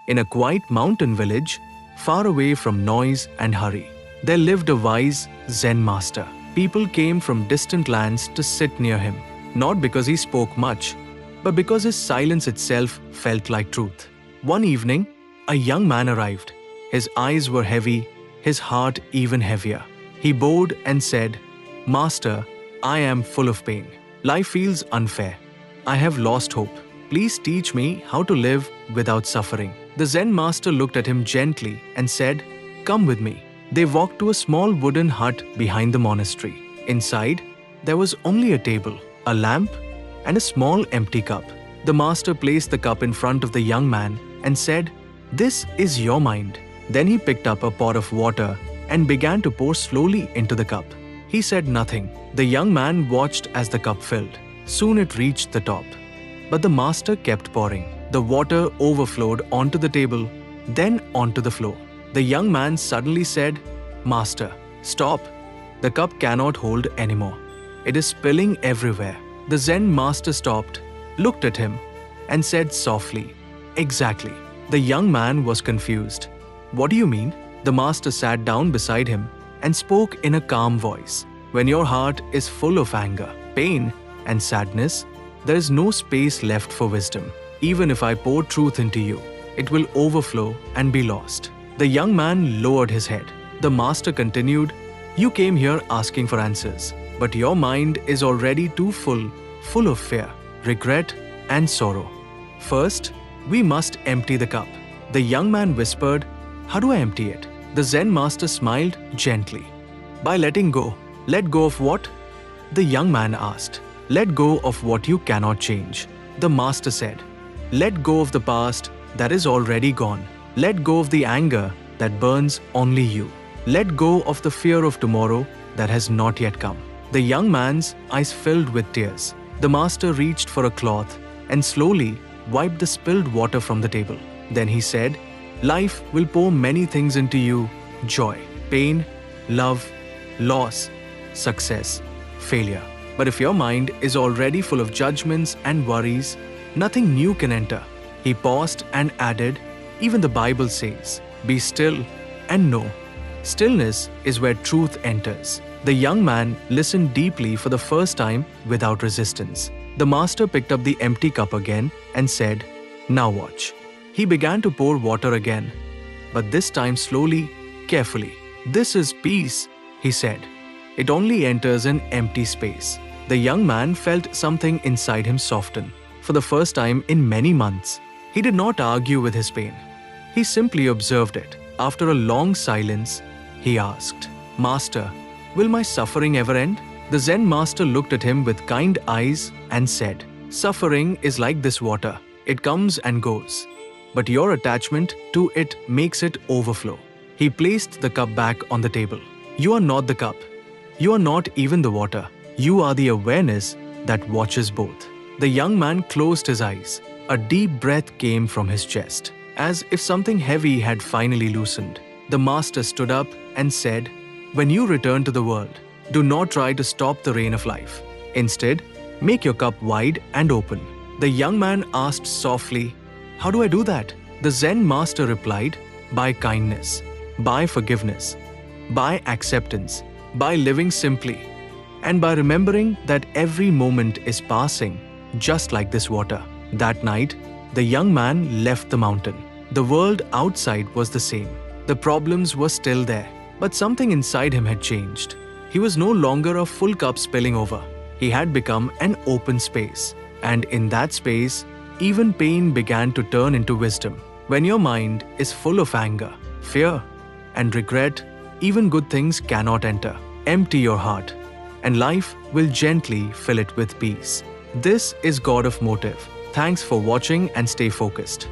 In a quiet mountain village, far away from noise and hurry, there lived a wise Zen master. People came from distant lands to sit near him, not because he spoke much, but because his silence itself felt like truth. One evening, a young man arrived. His eyes were heavy, his heart even heavier. He bowed and said, "Master, I am full of pain. Life feels unfair. I have lost hope. Please teach me how to live without suffering." The Zen master looked at him gently and said, "Come with me." They walked to a small wooden hut behind the monastery. Inside, there was only a table, a lamp, and a small empty cup. The master placed the cup in front of the young man and said, "This is your mind." Then he picked up a pot of water and began to pour slowly into the cup. He said nothing. The young man watched as the cup filled. Soon it reached the top. But the master kept pouring. The water overflowed onto the table, then onto the floor. The young man suddenly said, "Master, stop. The cup cannot hold anymore. It is spilling everywhere." The Zen master stopped, looked at him, and said softly, "Exactly." The young man was confused. "What do you mean?" The master sat down beside him and spoke in a calm voice. "When your heart is full of anger, pain, and sadness, there is no space left for wisdom. Even if I pour truth into you, it will overflow and be lost." The young man lowered his head. The master continued, "You came here asking for answers, but your mind is already too full of fear, regret, and sorrow. First, we must empty the cup." The young man whispered, "How do I empty it?" The Zen master smiled gently. "By letting go." "Let go of what?" the young man asked. "Let go of what you cannot change," the master said. "Let go of the past that is already gone. Let go of the anger that burns only you. Let go of the fear of tomorrow that has not yet come." The young man's eyes filled with tears. The master reached for a cloth and slowly wiped the spilled water from the table. Then he said, "Life will pour many things into you: joy, pain, love, loss, success, failure. But if your mind is already full of judgments and worries, nothing new can enter." He paused and added, "Even the Bible says, 'Be still and know.' Stillness is where truth enters." The young man listened deeply for the first time without resistance. The master picked up the empty cup again and said, "Now watch." He began to pour water again, but this time slowly, carefully. "This is peace," he said. "It only enters an empty space." The young man felt something inside him soften. For the first time in many months, he did not argue with his pain. He simply observed it. After a long silence, he asked, "Master, will my suffering ever end?" The Zen master looked at him with kind eyes and said, "Suffering is like this water. It comes and goes, but your attachment to it makes it overflow." He placed the cup back on the table. "You are not the cup. You are not even the water. You are the awareness that watches both." The young man closed his eyes. A deep breath came from his chest, as if something heavy had finally loosened. The master stood up and said, "When you return to the world, do not try to stop the rain of life. Instead, make your cup wide and open." The young man asked softly, "How do I do that?" The Zen master replied, "By kindness, by forgiveness, by acceptance, by living simply, and by remembering that every moment is passing, just like this water." That night, the young man left the mountain. The world outside was the same. The problems were still there, but something inside him had changed. He was no longer a full cup spilling over. He had become an open space, and in that space, even pain began to turn into wisdom. When your mind is full of anger, fear, and regret, even good things cannot enter. Empty your heart, and life will gently fill it with peace. This is God of Motive. Thanks for watching and stay focused.